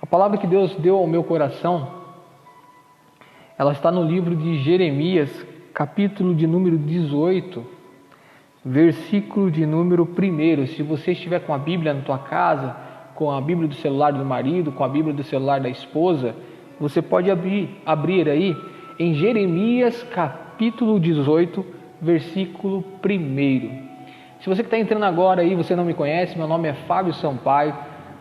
A palavra que Deus deu ao meu coração, ela está no livro de Jeremias, capítulo de número 18, versículo de número 1. Se você estiver com a Bíblia na tua casa, com a Bíblia do celular do marido, com a Bíblia do celular da esposa, você pode abrir aí em Jeremias, capítulo 18, versículo 1. Se você que está entrando agora aí, você não me conhece, meu nome é Fábio Sampaio,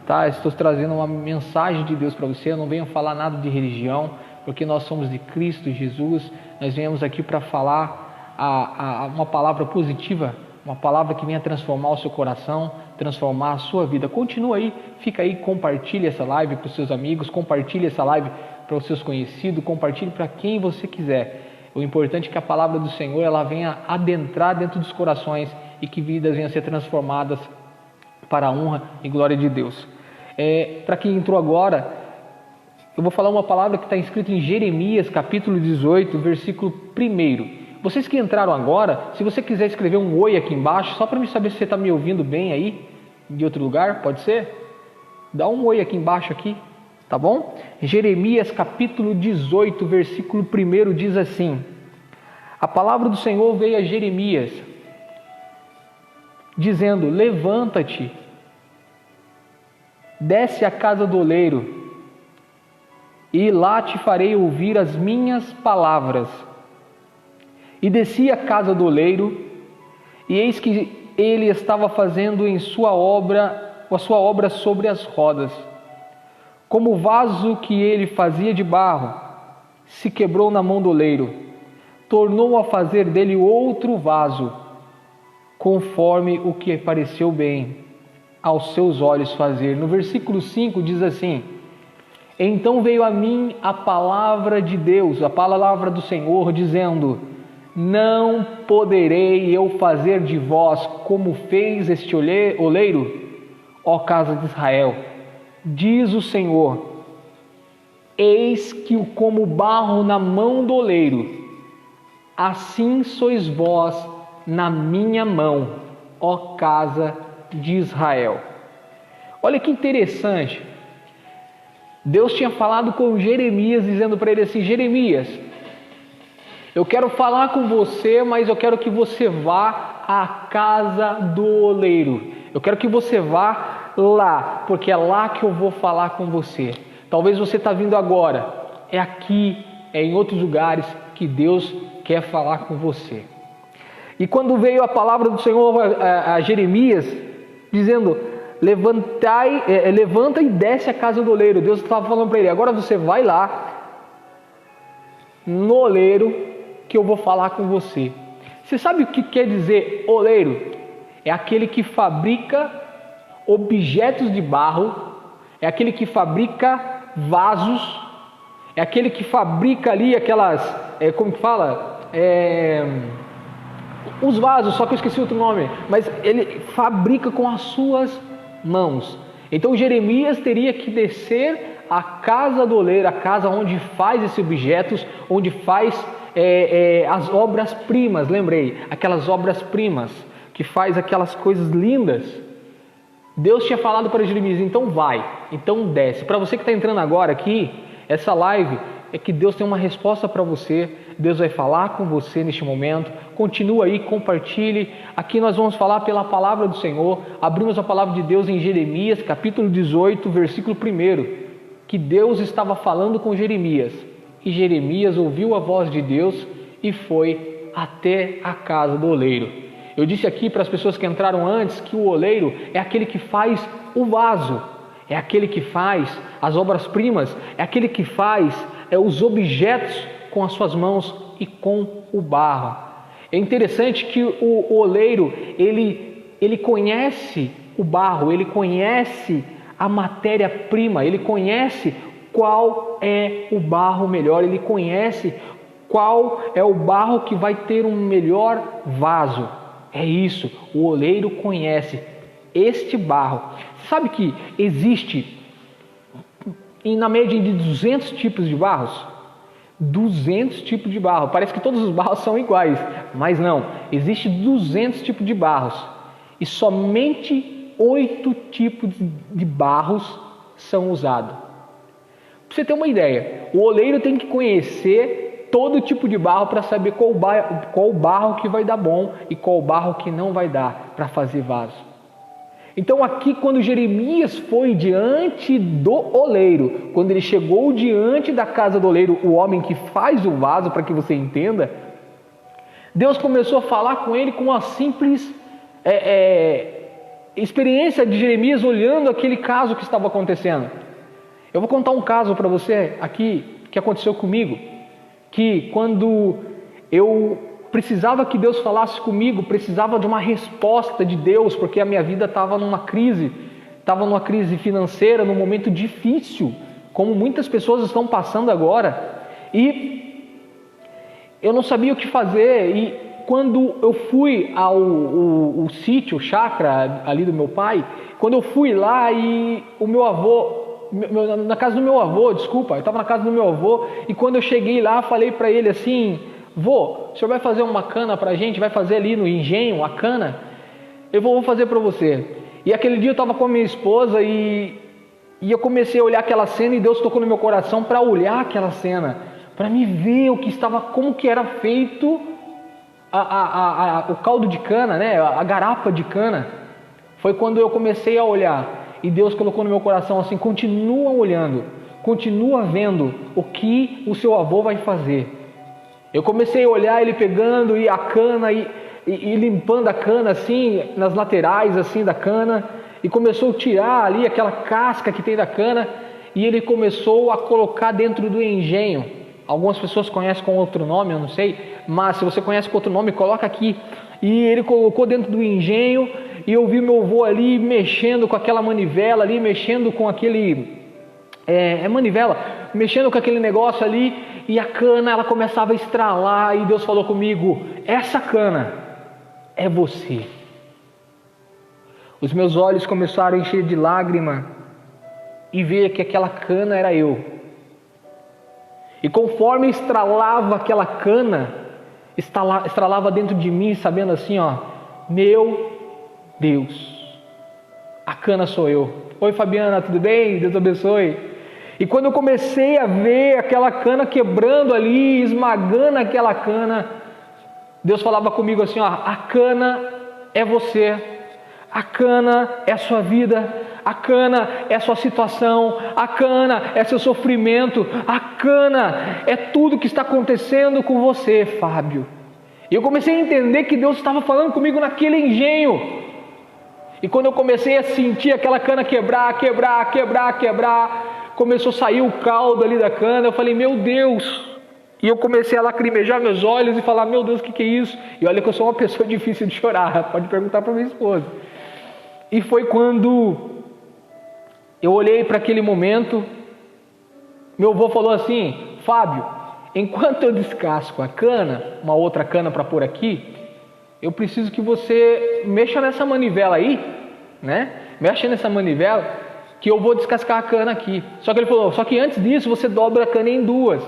tá? Estou trazendo uma mensagem de Deus para você. Eu não venho falar nada de religião, porque nós somos de Cristo Jesus. Nós viemos aqui para falar uma palavra positiva, uma palavra que venha transformar o seu coração, transformar a sua vida. Continua aí, fica aí, compartilhe essa live para os seus amigos, compartilhe essa live para os seus conhecidos, compartilhe para quem você quiser. O importante é que a palavra do Senhor ela venha adentrar dentro dos corações e que vidas venham a ser transformadas para a honra e glória de Deus. Para quem entrou agora, eu vou falar uma palavra que está escrita em Jeremias, capítulo 18, versículo 1. Vocês que entraram agora, se você quiser escrever um oi aqui embaixo, só para me saber se você está me ouvindo bem aí, de outro lugar, pode ser? Dá um oi aqui embaixo aqui, tá bom? Jeremias, capítulo 18, versículo 1 diz assim: a palavra do Senhor veio a Jeremias, dizendo: levanta-te, desce à casa do oleiro, e lá te farei ouvir as minhas palavras. E desci à casa do oleiro, e eis que ele estava fazendo a sua obra sobre as rodas. Como o vaso que ele fazia de barro se quebrou na mão do oleiro, tornou a fazer dele outro vaso, conforme o que pareceu bem aos seus olhos fazer. No versículo 5 diz assim: então veio a mim a palavra de Deus, a palavra do Senhor, dizendo: não poderei eu fazer de vós como fez este oleiro, ó casa de Israel, diz o Senhor. Eis que como barro na mão do oleiro, assim sois vós na minha mão, ó casa de Israel. Olha que interessante. Deus tinha falado com Jeremias, dizendo para ele assim: Jeremias, eu quero falar com você, mas eu quero que você vá à casa do oleiro. Eu quero que você vá lá, porque é lá que eu vou falar com você. Talvez você está vindo agora, é aqui, é em outros lugares que Deus quer falar com você. E quando veio a palavra do Senhor a Jeremias, dizendo: levanta e desce à casa do oleiro. Deus estava falando para ele: agora você vai lá no oleiro que eu vou falar com você. Você sabe o que quer dizer oleiro? É aquele que fabrica objetos de barro, é aquele que fabrica vasos, é aquele que fabrica ali aquelas, como que fala? Os vasos, só que eu esqueci outro nome, mas ele fabrica com as suas mãos. Então Jeremias teria que descer à casa do oleiro, a casa onde faz esses objetos, onde faz as obras-primas, lembrei, aquelas obras-primas, que faz aquelas coisas lindas. Deus tinha falado para Jeremias: então vai, então desce. Para você que está entrando agora aqui, essa live é que Deus tem uma resposta para você. Deus vai falar com você neste momento. Continua aí, compartilhe. Aqui nós vamos falar pela palavra do Senhor. Abrimos a palavra de Deus em Jeremias, capítulo 18, versículo 1, que Deus estava falando com Jeremias. E Jeremias ouviu a voz de Deus e foi até a casa do oleiro. Eu disse aqui para as pessoas que entraram antes que o oleiro é aquele que faz o vaso, é aquele que faz as obras-primas, é aquele que faz os objetos com as suas mãos e com o barro. É interessante que o oleiro, ele conhece o barro, ele conhece a matéria-prima, ele conhece qual é o barro melhor, ele conhece qual é o barro que vai ter um melhor vaso. É isso, o oleiro conhece este barro. Sabe que existe, na média de 200 tipos de barros? 200 tipos de barro. Parece que todos os barros são iguais, mas não. Existe 200 tipos de barros. E somente 8 tipos de barros são usados. Pra você ter uma ideia, o oleiro tem que conhecer todo tipo de barro para saber qual barro que vai dar bom e qual barro que não vai dar para fazer vaso. Então aqui, quando Jeremias foi diante do oleiro, quando ele chegou diante da casa do oleiro, o homem que faz o vaso, para que você entenda, Deus começou a falar com ele com uma simples experiência de Jeremias olhando aquele caso que estava acontecendo. Eu vou contar um caso para você aqui, que aconteceu comigo, que quando eu precisava que Deus falasse comigo, precisava de uma resposta de Deus, porque a minha vida estava numa crise financeira, num momento difícil, como muitas pessoas estão passando agora, e eu não sabia o que fazer. E quando eu fui ao sítio, chácara ali do meu pai, quando eu fui lá e o meu avô, na casa do meu avô, desculpa, eu estava na casa do meu avô, e quando eu cheguei lá, falei para ele assim: vô, o senhor vai fazer uma cana para a gente? Vai fazer ali no engenho a cana? Eu vou fazer para você. E aquele dia eu estava com a minha esposa e eu comecei a olhar aquela cena, e Deus tocou no meu coração para olhar aquela cena, para me ver o que estava, como que era feito o caldo de cana, né? A garapa de cana. Foi quando eu comecei a olhar, e Deus colocou no meu coração assim: continua olhando, continua vendo o que o seu avô vai fazer. Eu comecei a olhar ele pegando e a cana e limpando a cana assim, nas laterais assim da cana, e começou a tirar ali aquela casca que tem da cana, e ele começou a colocar dentro do engenho. Algumas pessoas conhecem com outro nome, eu não sei, mas se você conhece com outro nome, coloca aqui. E ele colocou dentro do engenho, e eu vi meu avô ali mexendo com aquela manivela ali, mexendo com aquele manivela, mexendo com aquele negócio ali, e a cana ela começava a estralar, e Deus falou comigo: essa cana é você. Os meus olhos começaram a encher de lágrima e ver que aquela cana era eu. E conforme estralava aquela cana, estralava dentro de mim, sabendo assim, ó: meu Deus, a cana sou eu. Oi Fabiana, tudo bem? Deus abençoe. E quando eu comecei a ver aquela cana quebrando ali, esmagando aquela cana, Deus falava comigo assim, ó: a cana é você, a cana é a sua vida, a cana é a sua situação, a cana é seu sofrimento, a cana é tudo que está acontecendo com você, Fábio. E eu comecei a entender que Deus estava falando comigo naquele engenho. E quando eu comecei a sentir aquela cana quebrar, começou a sair o caldo ali da cana, eu falei: meu Deus. E eu comecei a lacrimejar meus olhos e falar: meu Deus, o que é isso? E olha que eu sou uma pessoa difícil de chorar, pode perguntar para minha esposa. E foi quando eu olhei para aquele momento, meu avô falou assim: Fábio, enquanto eu descasco a cana, uma outra cana para pôr aqui, eu preciso que você mexa nessa manivela aí, né? Mexa nessa manivela, que eu vou descascar a cana aqui. Só que ele falou: só que antes disso você dobra a cana em duas.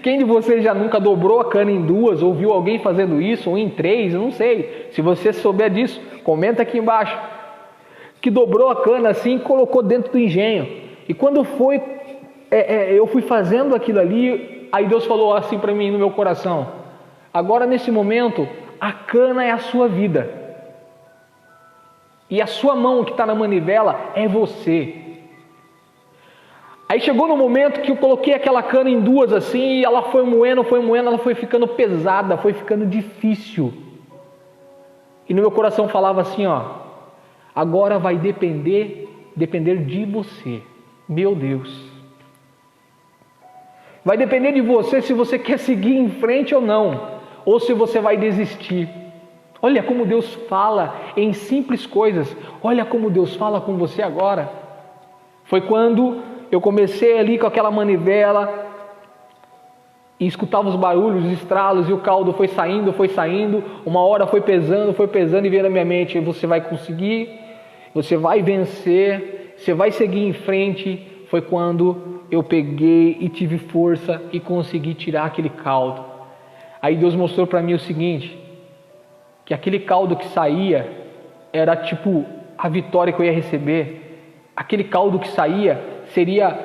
Quem de vocês já nunca dobrou a cana em duas, ou viu alguém fazendo isso, ou em três, eu não sei. Se você souber disso, comenta aqui embaixo. Que dobrou a cana assim e colocou dentro do engenho. E quando foi, eu fui fazendo aquilo ali, aí Deus falou assim para mim no meu coração: agora nesse momento, a cana é a sua vida. E a sua mão que está na manivela é você. Aí chegou no momento que eu coloquei aquela cana em duas assim, e ela foi moendo, ela foi ficando pesada, foi ficando difícil. E no meu coração falava assim, ó: agora vai depender de você. Meu Deus. Vai depender de você se você quer seguir em frente ou não, ou se você vai desistir. Olha como Deus fala em simples coisas. Olha como Deus fala com você agora. Foi quando eu comecei ali com aquela manivela e escutava os barulhos, os estralos, e o caldo foi saindo. Uma hora foi pesando e veio na minha mente: você vai conseguir, você vai vencer, você vai seguir em frente. Foi quando eu peguei e tive força e consegui tirar aquele caldo. Aí Deus mostrou para mim o seguinte: que aquele caldo que saía era tipo a vitória que eu ia receber. Aquele caldo que saía seria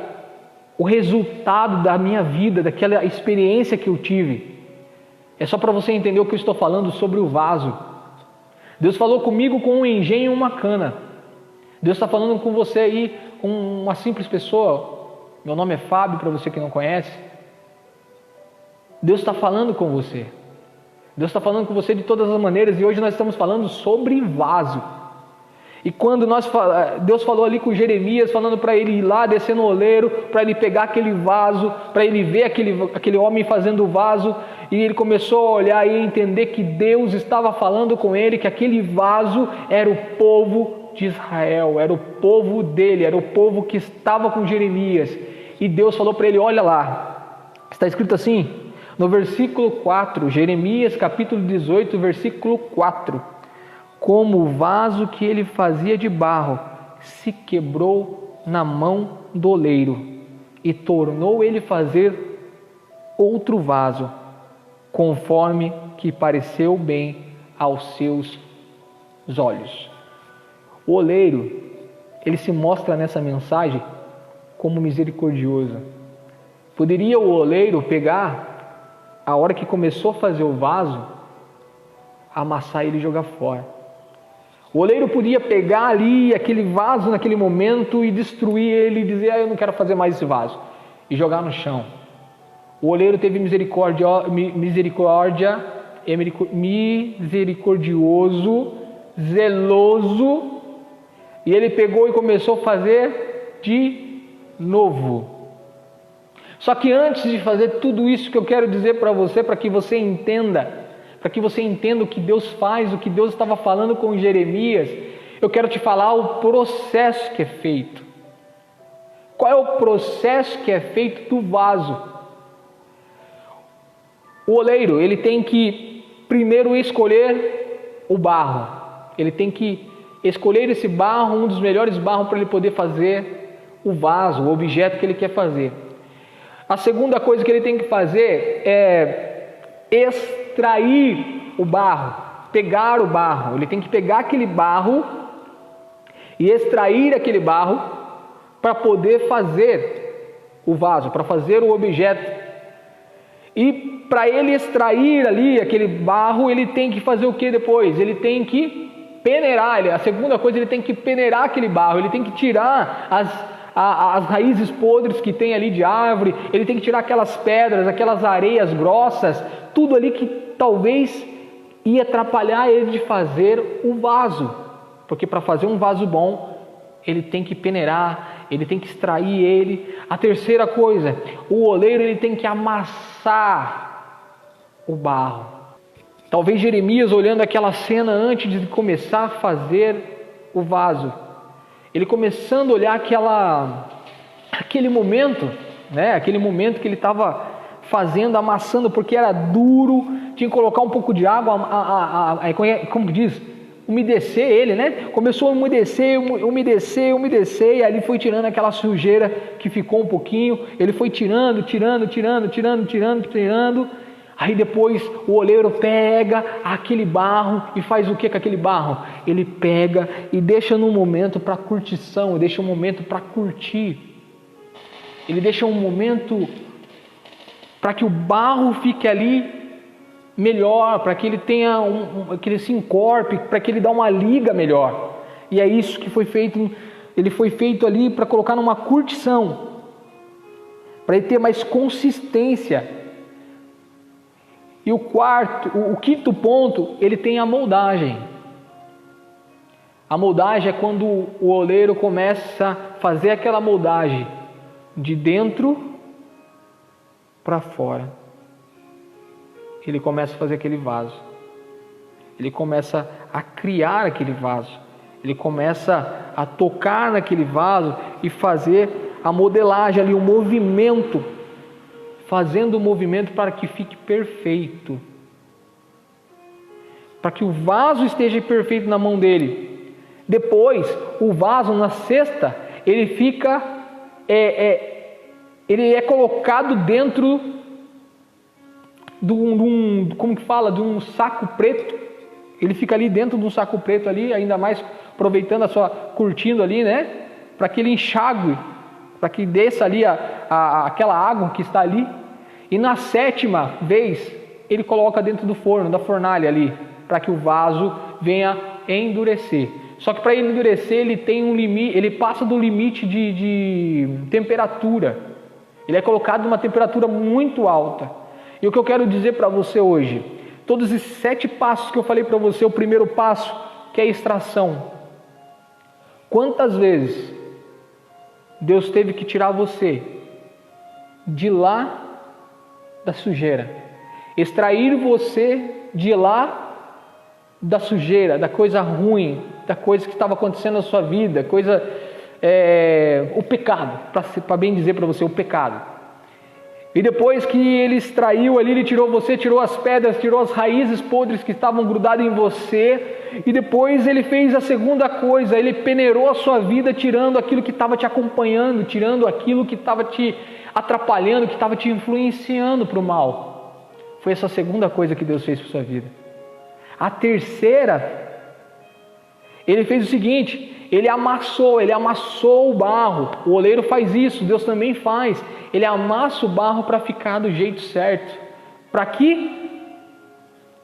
o resultado da minha vida, daquela experiência que eu tive. É só para você entender o que eu estou falando sobre o vaso. Deus falou comigo com um engenho e uma cana. Deus está falando com você aí, com uma simples pessoa. Meu nome é Fábio, para você que não conhece. Deus está falando com você. Deus está falando com você de todas as maneiras, e hoje nós estamos falando sobre vaso. E quando Deus falou ali com Jeremias, falando para ele ir lá, descer no oleiro, para ele pegar aquele vaso, para ele ver aquele homem fazendo o vaso, e ele começou a olhar e entender que Deus estava falando com ele, que aquele vaso era o povo de Israel, era o povo dele, era o povo que estava com Jeremias. E Deus falou para ele: olha lá, está escrito assim, no versículo 4, Jeremias capítulo 18, versículo 4: como o vaso que ele fazia de barro se quebrou na mão do oleiro, e tornou ele fazer outro vaso, conforme que pareceu bem aos seus olhos. O oleiro, ele se mostra nessa mensagem como misericordioso. Poderia o oleiro pegar, a hora que começou a fazer o vaso, amassar ele e jogar fora. O oleiro podia pegar ali aquele vaso naquele momento e destruir ele e dizer: eu não quero fazer mais esse vaso, e jogar no chão. O oleiro teve misericordioso, zeloso, e ele pegou e começou a fazer de novo. Só que antes de fazer tudo isso que eu quero dizer para você, para que você entenda o que Deus faz, o que Deus estava falando com Jeremias, eu quero te falar o processo que é feito. Qual é o processo que é feito do vaso? O oleiro, ele tem que primeiro escolher o barro. Ele tem que escolher esse barro, um dos melhores barros, para ele poder fazer o vaso, o objeto que ele quer fazer. A segunda coisa que ele tem que fazer é extrair o barro, pegar o barro. Ele tem que pegar aquele barro e extrair aquele barro para poder fazer o vaso, para fazer o objeto. E para ele extrair ali aquele barro, ele tem que fazer o que depois? Ele tem que peneirar. A segunda coisa, ele tem que peneirar aquele barro, ele tem que tirar as raízes podres que tem ali de árvore, ele tem que tirar aquelas pedras, aquelas areias grossas, tudo ali que talvez ia atrapalhar ele de fazer o vaso, porque para fazer um vaso bom, ele tem que peneirar, ele tem que extrair ele. A terceira coisa, o oleiro, ele tem que amassar o barro. Talvez Jeremias, olhando aquela cena antes de começar a fazer o vaso, ele começando a olhar aquele momento, né? Aquele momento que ele estava fazendo, amassando, porque era duro, tinha que colocar um pouco de água, como que diz? Umedecer ele, né? Começou a umedecer, e ali foi tirando aquela sujeira que ficou um pouquinho, ele foi tirando. Aí depois o oleiro pega aquele barro e faz o que com aquele barro? Ele pega e deixa num momento para curtição, deixa um momento para curtir. Ele deixa um momento para que o barro fique ali melhor, para que ele tenha que ele se encorpe, para que ele dê uma liga melhor. E é isso que foi feito. Ele foi feito ali para colocar numa curtição, para ele ter mais consistência. E o quinto ponto, ele tem a moldagem. A moldagem é quando o oleiro começa a fazer aquela moldagem de dentro para fora. Ele começa a fazer aquele vaso. Ele começa a criar aquele vaso. Ele começa a tocar naquele vaso e fazer a modelagem ali, o movimento, fazendo o movimento para que fique perfeito, para que o vaso esteja perfeito na mão dele. Depois, o vaso na cesta, ele fica, ele é colocado dentro de um saco preto. Ele fica ali dentro de um saco preto ali, ainda mais aproveitando curtindo ali, né? Para que ele enxague para que desça ali aquela água que está ali. E na 7ª vez, ele coloca dentro do forno, da fornalha ali, para que o vaso venha endurecer. Só que para ele endurecer, ele tem um limite, ele passa do limite de temperatura. Ele é colocado numa temperatura muito alta. E o que eu quero dizer para você hoje, todos esses 7 passos que eu falei para você, o primeiro passo, que é a extração. Quantas vezes Deus teve que tirar você de lá da sujeira, extrair você de lá da sujeira, da coisa ruim, da coisa que estava acontecendo na sua vida, o pecado, para bem dizer para você, o pecado. E depois que ele extraiu ali, ele tirou você, tirou as pedras, tirou as raízes podres que estavam grudadas em você, e depois ele fez a segunda coisa, ele peneirou a sua vida, tirando aquilo que estava te acompanhando, tirando aquilo que estava te atrapalhando, que estava te influenciando para o mal. Foi essa segunda coisa que Deus fez para a sua vida. A terceira, ele fez o seguinte, ele amassou o barro. O oleiro faz isso, Deus também faz. Ele amassa o barro para ficar do jeito certo. Para que,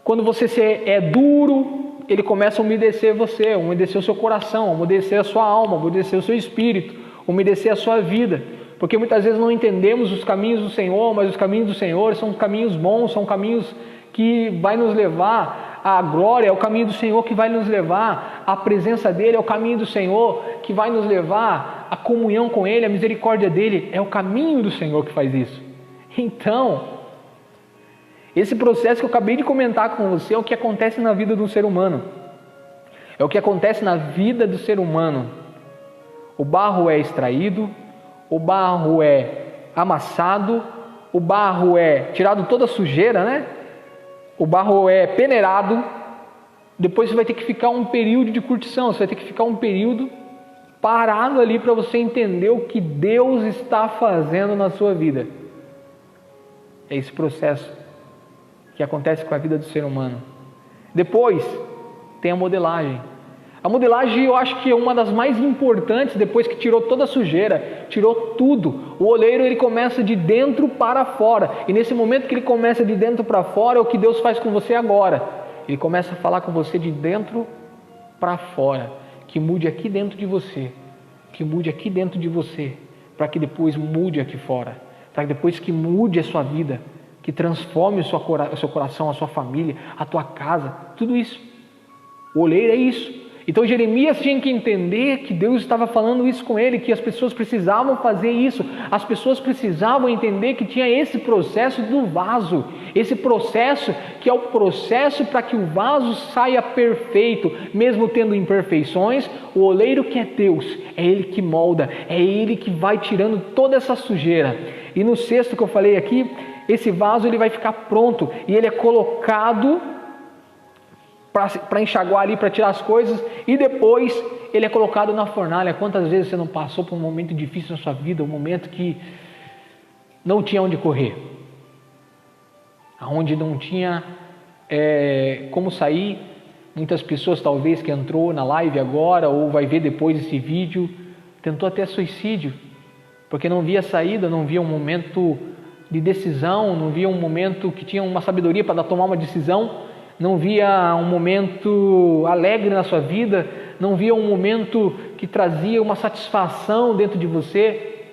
quando você é duro, ele começa a umedecer você, umedecer o seu coração, umedecer a sua alma, umedecer o seu espírito, umedecer a sua vida. Porque muitas vezes não entendemos os caminhos do Senhor, mas os caminhos do Senhor são caminhos bons, são caminhos que vai nos levar à glória, é o caminho do Senhor que vai nos levar à presença dEle, é o caminho do Senhor que vai nos levar à comunhão com Ele, à misericórdia dEle, é o caminho do Senhor que faz isso. Então, esse processo que eu acabei de comentar com você é o que acontece na vida do ser humano, é o que acontece na vida do ser humano. O barro é extraído, o barro é amassado, o barro é tirado toda a sujeira, né? O barro é peneirado, depois você vai ter que ficar um período de curtição, você vai ter que ficar um período parado ali para você entender o que Deus está fazendo na sua vida. É esse processo que acontece com a vida do ser humano. Depois tem a modelagem. A modelagem eu acho que é uma das mais importantes, depois que tirou toda a sujeira, tirou tudo. O oleiro ele começa de dentro para fora. E nesse momento que ele começa de dentro para fora, é o que Deus faz com você agora. Ele começa a falar com você de dentro para fora. Que mude aqui dentro de você. Que mude aqui dentro de você. Para que depois mude aqui fora. Para que depois que mude a sua vida. Que transforme o seu coração, a sua família, a tua casa. Tudo isso. O oleiro é isso. Então Jeremias tinha que entender que Deus estava falando isso com ele, que as pessoas precisavam fazer isso, as pessoas precisavam entender que tinha esse processo do vaso, esse processo que é o processo para que o vaso saia perfeito, mesmo tendo imperfeições. O oleiro que é Deus, é Ele que molda, é Ele que vai tirando toda essa sujeira. E no sexto que eu falei aqui, esse vaso ele vai ficar pronto e ele é colocado para enxaguar ali, para tirar as coisas, e depois ele é colocado na fornalha. Quantas vezes você não passou por um momento difícil na sua vida, um momento que não tinha onde correr, onde não tinha como sair? Muitas pessoas talvez que entrou na live agora, ou vai ver depois esse vídeo, tentou até suicídio, porque não via saída, não via um momento de decisão, não via um momento que tinha uma sabedoria para tomar uma decisão, não via um momento alegre na sua vida, não via um momento que trazia uma satisfação dentro de você.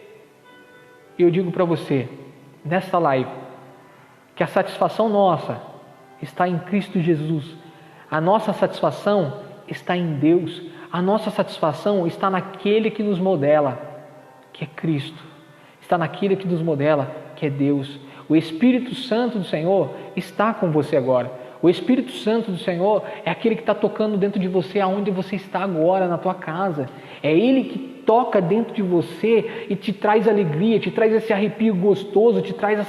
E eu digo para você, nesta live, que a satisfação nossa está em Cristo Jesus. A nossa satisfação está em Deus. A nossa satisfação está naquele que nos modela, que é Cristo. Está naquele que nos modela, que é Deus. O Espírito Santo do Senhor está com você agora. O Espírito Santo do Senhor é aquele que está tocando dentro de você, aonde você está agora, na tua casa. É Ele que toca dentro de você e te traz alegria, te traz esse arrepio gostoso, te traz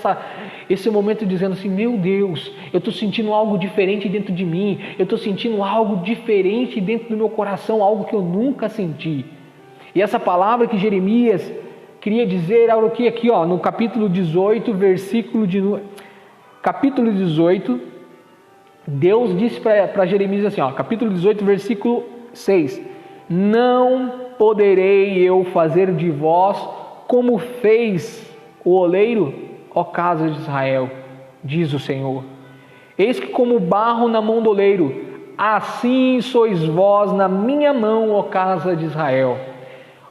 esse momento dizendo assim: meu Deus, eu estou sentindo algo diferente dentro de mim, eu estou sentindo algo diferente dentro do meu coração, algo que eu nunca senti. E essa palavra que Jeremias queria dizer era o que aqui, no capítulo 18, capítulo 18, Deus disse para Jeremias assim, capítulo 18, versículo 6: não poderei eu fazer de vós como fez o oleiro, ó casa de Israel, diz o Senhor. Eis que como barro na mão do oleiro, assim sois vós na minha mão, ó casa de Israel.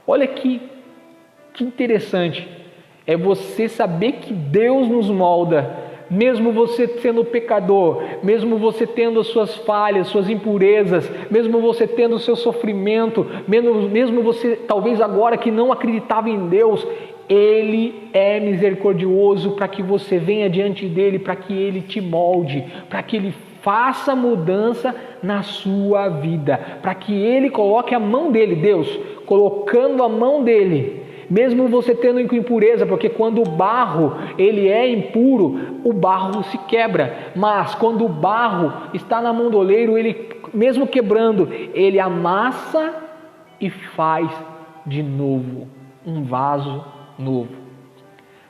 Olha que interessante, é você saber que Deus nos molda, mesmo você sendo pecador, mesmo você tendo as suas falhas, suas impurezas, mesmo você tendo o seu sofrimento, mesmo você talvez agora que não acreditava em Deus, Ele é misericordioso para que você venha diante dEle, para que Ele te molde, para que Ele faça mudança na sua vida, para que Ele coloque a mão dEle, Deus, colocando a mão dEle, mesmo você tendo impureza, porque quando o barro ele é impuro, o barro se quebra, mas quando o barro está na mão do oleiro, ele mesmo quebrando, ele amassa e faz de novo um vaso novo.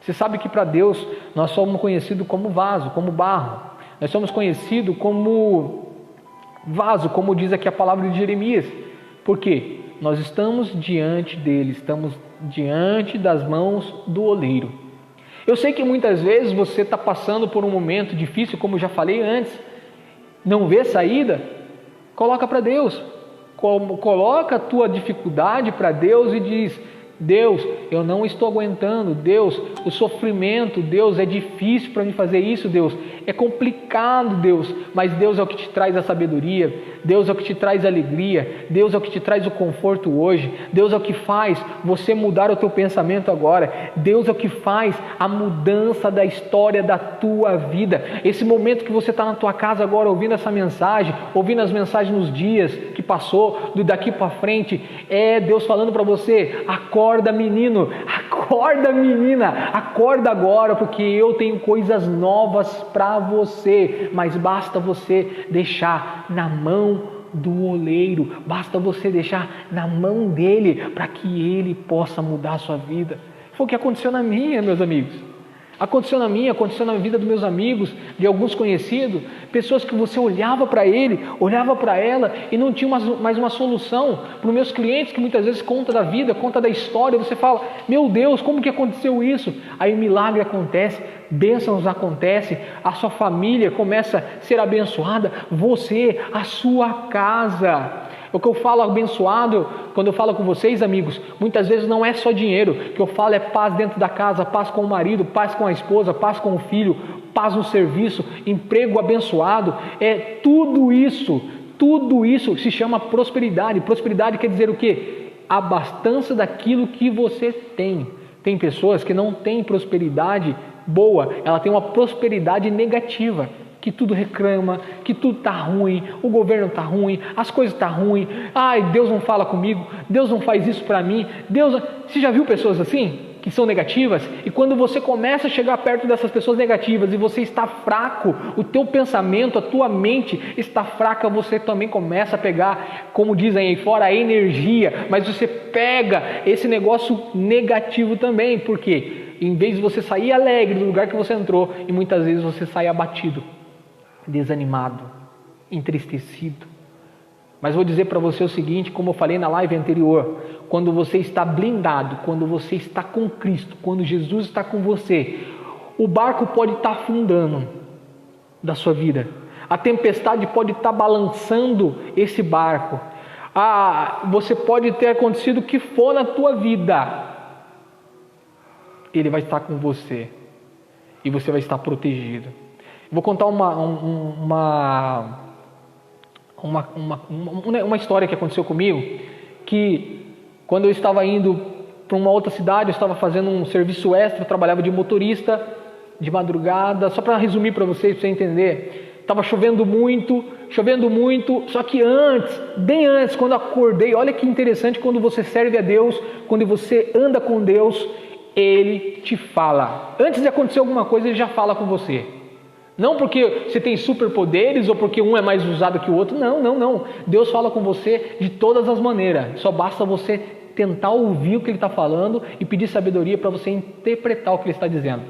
Você sabe que para Deus nós somos conhecidos como vaso, como barro, nós somos conhecidos como vaso, como diz aqui a palavra de Jeremias. Por quê? Nós estamos diante dele, estamos diante das mãos do oleiro. Eu sei que muitas vezes você está passando por um momento difícil, como já falei antes, não vê saída, coloca para Deus, coloca a tua dificuldade para Deus e diz: Deus, eu não estou aguentando, Deus, o sofrimento, Deus, é difícil para mim fazer isso, Deus, é complicado, Deus, mas Deus é o que te traz a sabedoria, Deus é o que te traz a alegria, Deus é o que te traz o conforto hoje, Deus é o que faz você mudar o teu pensamento agora, Deus é o que faz a mudança da história da tua vida. Esse momento que você está na tua casa agora ouvindo essa mensagem, ouvindo as mensagens nos dias que passou, daqui para frente, é Deus falando para você: acorda, menino, acorda, menina, acorda agora, porque eu tenho coisas novas para você, mas basta você deixar na mão do oleiro, basta você deixar na mão dele, para que ele possa mudar a sua vida. Foi o que aconteceu na minha, meus amigos. Aconteceu na minha, aconteceu na vida dos meus amigos, de alguns conhecidos, pessoas que você olhava para ele, olhava para ela e não tinha mais uma solução. Para os meus clientes que muitas vezes conta da vida, conta da história, você fala: meu Deus, como que aconteceu isso? Aí o milagre acontece, bênçãos acontecem, a sua família começa a ser abençoada, você, a sua casa. O que eu falo abençoado, quando eu falo com vocês, amigos, muitas vezes não é só dinheiro. O que eu falo é paz dentro da casa, paz com o marido, paz com a esposa, paz com o filho, paz no serviço, emprego abençoado. É tudo isso se chama prosperidade. Prosperidade quer dizer o quê? Abastança daquilo que você tem. Tem pessoas que não têm prosperidade boa, ela tem uma prosperidade negativa, que tudo reclama, que tudo está ruim, o governo está ruim, as coisas estão ruins, ai, Deus não fala comigo, Deus não faz isso para mim, Deus... Você já viu pessoas assim, que são negativas? E quando você começa a chegar perto dessas pessoas negativas e você está fraco, o teu pensamento, a tua mente está fraca, você também começa a pegar, como dizem aí fora, a energia, mas você pega esse negócio negativo também, porque em vez de você sair alegre do lugar que você entrou, e muitas vezes você sai abatido, desanimado, entristecido. Mas vou dizer para você o seguinte, como eu falei na live anterior: quando você está blindado, quando você está com Cristo, quando Jesus está com você, o barco pode estar afundando da sua vida, a tempestade pode estar balançando esse barco, você pode ter acontecido o que for na tua vida, Ele vai estar com você e você vai estar protegido. Vou contar uma história que aconteceu comigo, que quando eu estava indo para uma outra cidade, eu estava fazendo um serviço extra, eu trabalhava de motorista, de madrugada, só para resumir para vocês, para você entender, estava chovendo muito, só que bem antes, quando eu acordei, olha que interessante, quando você serve a Deus, quando você anda com Deus, Ele te fala, antes de acontecer alguma coisa, Ele já fala com você. Não porque você tem superpoderes ou porque um é mais usado que o outro, não. Deus fala com você de todas as maneiras, só basta você tentar ouvir o que Ele está falando e pedir sabedoria para você interpretar o que Ele está dizendo.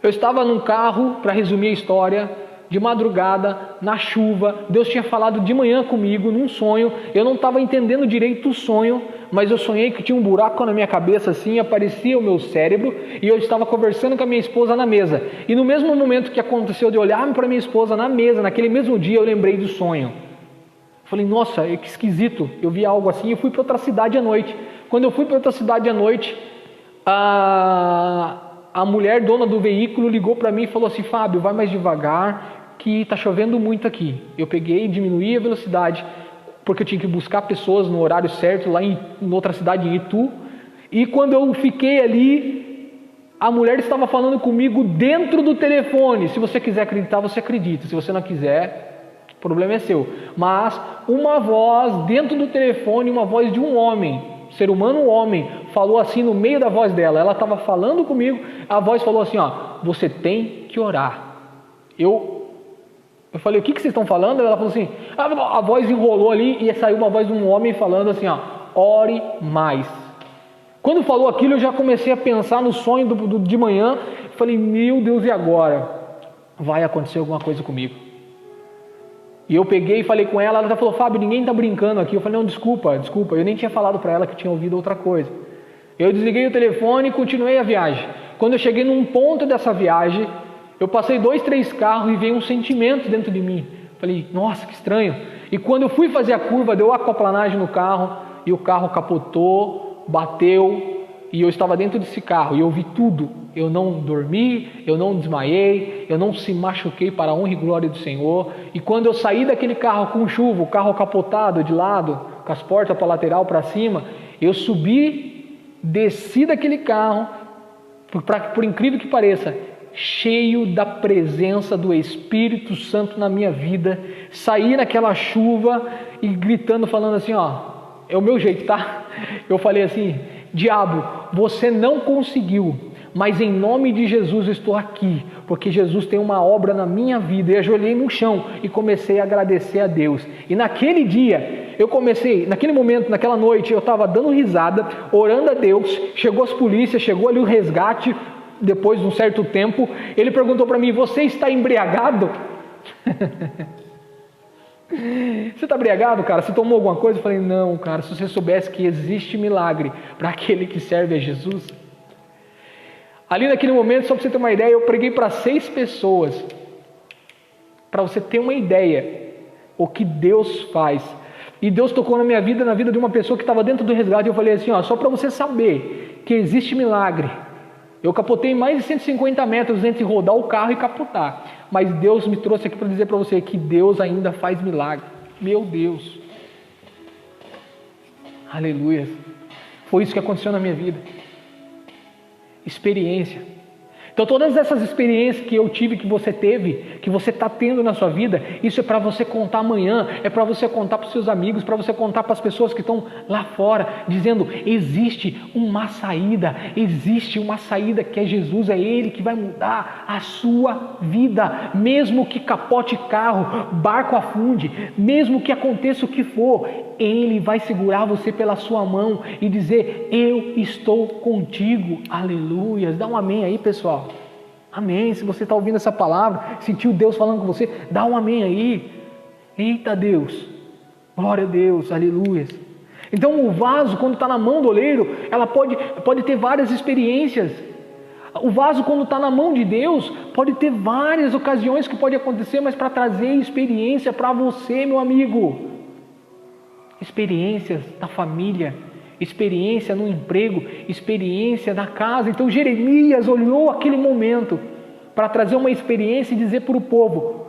Eu estava num carro, para resumir a história, de madrugada, na chuva. Deus tinha falado de manhã comigo, num sonho. Eu não estava entendendo direito o sonho, mas eu sonhei que tinha um buraco na minha cabeça, assim, aparecia o meu cérebro, e eu estava conversando com a minha esposa na mesa. E no mesmo momento que aconteceu de olhar para minha esposa na mesa, naquele mesmo dia, eu lembrei do sonho. Falei, nossa, que esquisito, eu vi algo assim, e fui para outra cidade à noite. Quando eu fui para outra cidade à noite, a mulher dona do veículo ligou para mim e falou assim, Fábio, vai mais devagar, que está chovendo muito aqui. Eu peguei e diminuí a velocidade, porque eu tinha que buscar pessoas no horário certo, lá em outra cidade, em Itu. E quando eu fiquei ali, a mulher estava falando comigo dentro do telefone. Se você quiser acreditar, você acredita. Se você não quiser, o problema é seu. Mas uma voz dentro do telefone, uma voz de um homem, ser humano homem, falou assim no meio da voz dela. Ela estava falando comigo, a voz falou assim, ó, você tem que orar. Eu falei, o que vocês estão falando? Ela falou assim, a voz enrolou ali e saiu uma voz de um homem falando assim, ó, ore mais. Quando falou aquilo, eu já comecei a pensar no sonho de manhã. Falei, meu Deus, e agora? Vai acontecer alguma coisa comigo. E eu peguei e falei com ela, ela falou, Fábio, ninguém está brincando aqui. Eu falei, não, desculpa, eu nem tinha falado para ela que tinha ouvido outra coisa. Eu desliguei o telefone e continuei a viagem. Quando eu cheguei num ponto dessa viagem, eu passei 2, 3 carros e veio um sentimento dentro de mim. Falei, nossa, que estranho. E quando eu fui fazer a curva, deu aquaplanagem no carro, e o carro capotou, bateu, e eu estava dentro desse carro, e eu vi tudo. Eu não dormi, eu não desmaiei, eu não se machuquei, para a honra e glória do Senhor. E quando eu saí daquele carro com chuva, o carro capotado de lado, com as portas para lateral, para cima, eu subi, desci daquele carro, por incrível que pareça, cheio da presença do Espírito Santo na minha vida, saí naquela chuva e gritando, falando assim, ó, é o meu jeito, tá? Eu falei assim, diabo, você não conseguiu, mas em nome de Jesus eu estou aqui, porque Jesus tem uma obra na minha vida. E ajoelhei no chão e comecei a agradecer a Deus. E naquele dia, naquele momento, naquela noite, eu estava dando risada, orando a Deus, chegou as polícias, chegou ali o resgate. Depois de um certo tempo, ele perguntou para mim, você está embriagado? Você está embriagado, cara? Você tomou alguma coisa? Eu falei, não, cara, se você soubesse que existe milagre para aquele que serve a Jesus. Ali naquele momento, só para você ter uma ideia, eu preguei para 6 pessoas. Para você ter uma ideia, o que Deus faz. E Deus tocou na minha vida, na vida de uma pessoa que estava dentro do resgate. Eu falei assim, ó, só para você saber que existe milagre. Eu capotei mais de 150 metros entre rodar o carro e capotar. Mas Deus me trouxe aqui para dizer para você que Deus ainda faz milagre. Meu Deus. Aleluia. Foi isso que aconteceu na minha vida. Experiência. Então todas essas experiências que eu tive, que você teve, que você está tendo na sua vida, isso é para você contar amanhã, é para você contar para os seus amigos, para você contar para as pessoas que estão lá fora, dizendo, existe uma saída que é Jesus, é Ele que vai mudar a sua vida, mesmo que capote carro, barco afunde, mesmo que aconteça o que for, Ele vai segurar você pela sua mão e dizer, eu estou contigo, aleluia. Dá um amém aí, pessoal. Amém. Se você está ouvindo essa palavra, sentiu Deus falando com você, dá um amém aí. Eita Deus, glória a Deus, aleluia. Então o vaso, quando está na mão do oleiro, ela pode ter várias experiências. O vaso, quando está na mão de Deus, pode ter várias ocasiões que pode acontecer, mas para trazer experiência para você, meu amigo. Experiências da família, experiência no emprego, experiência na casa. Então Jeremias olhou aquele momento para trazer uma experiência e dizer para o povo,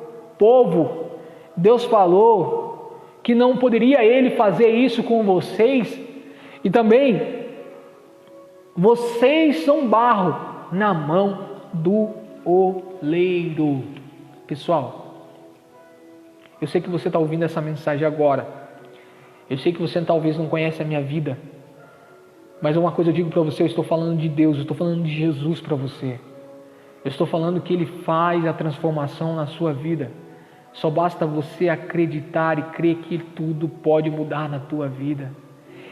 Deus falou que não poderia Ele fazer isso com vocês, e também vocês são barro na mão do oleiro. Pessoal, eu sei que você está ouvindo essa mensagem agora, eu sei que você talvez não conhece a minha vida, mas uma coisa eu digo para você, eu estou falando de Deus, eu estou falando de Jesus para você. Eu estou falando que Ele faz a transformação na sua vida. Só basta você acreditar e crer que tudo pode mudar na tua vida.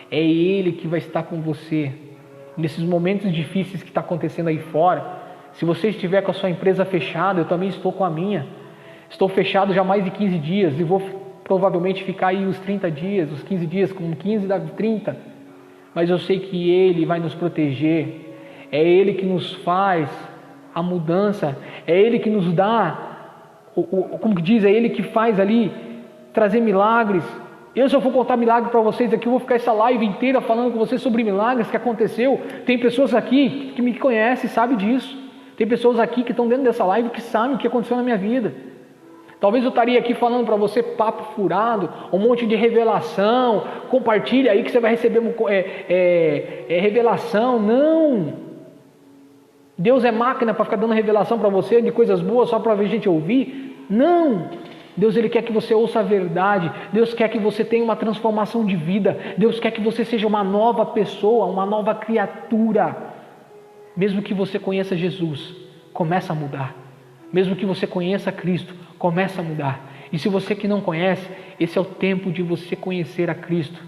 É Ele que vai estar com você. Nesses momentos difíceis que está acontecendo aí fora, se você estiver com a sua empresa fechada, eu também estou com a minha. Estou fechado já há mais de 15 dias e vou provavelmente ficar aí os 30 dias, os 15 dias, com 15 dá 30. Mas eu sei que Ele vai nos proteger. É Ele que nos faz a mudança. É Ele que nos dá, como que diz, é Ele que faz ali trazer milagres. Eu, se eu for contar milagre para vocês aqui, eu vou ficar essa live inteira falando com vocês sobre milagres que aconteceu. Tem pessoas aqui que me conhecem e sabem disso. Tem pessoas aqui que estão dentro dessa live que sabem o que aconteceu na minha vida. Talvez eu estaria aqui falando para você papo furado, um monte de revelação, compartilha aí que você vai receber revelação. Não! Deus é máquina para ficar dando revelação para você de coisas boas só para ver gente ouvir? Não! Deus, Ele quer que você ouça a verdade. Deus quer que você tenha uma transformação de vida. Deus quer que você seja uma nova pessoa, uma nova criatura. Mesmo que você conheça Jesus, começa a mudar. Mesmo que você conheça Cristo, começa a mudar. E se você que não conhece, esse é o tempo de você conhecer a Cristo.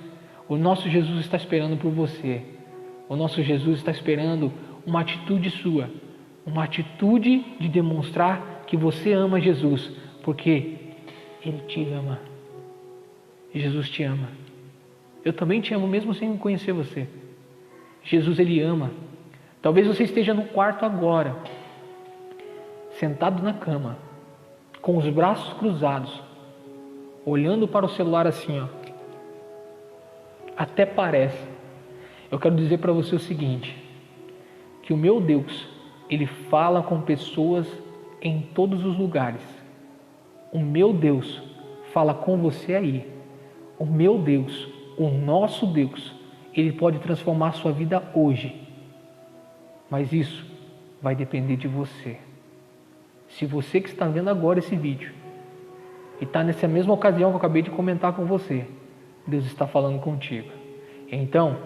O nosso Jesus está esperando por você. O nosso Jesus está esperando uma atitude sua, uma atitude de demonstrar que você ama Jesus, porque Ele te ama. Jesus te ama. Eu também te amo, mesmo sem conhecer você. Jesus, Ele ama. Talvez você esteja no quarto agora, sentado na cama, com os braços cruzados, olhando para o celular assim, ó. Até parece. Eu quero dizer para você o seguinte, que o meu Deus, Ele fala com pessoas em todos os lugares. O meu Deus fala com você aí. O meu Deus, o nosso Deus, Ele pode transformar a sua vida hoje. Mas isso vai depender de você. Se você que está vendo agora esse vídeo e está nessa mesma ocasião que eu acabei de comentar com você, Deus está falando contigo. Então,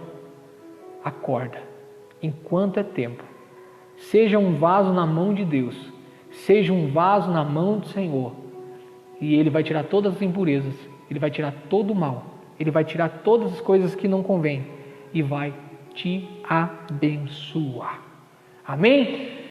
acorda. Enquanto é tempo. Seja um vaso na mão de Deus. Seja um vaso na mão do Senhor. E Ele vai tirar todas as impurezas. Ele vai tirar todo o mal. Ele vai tirar todas as coisas que não convêm. E vai te abençoar. Amém?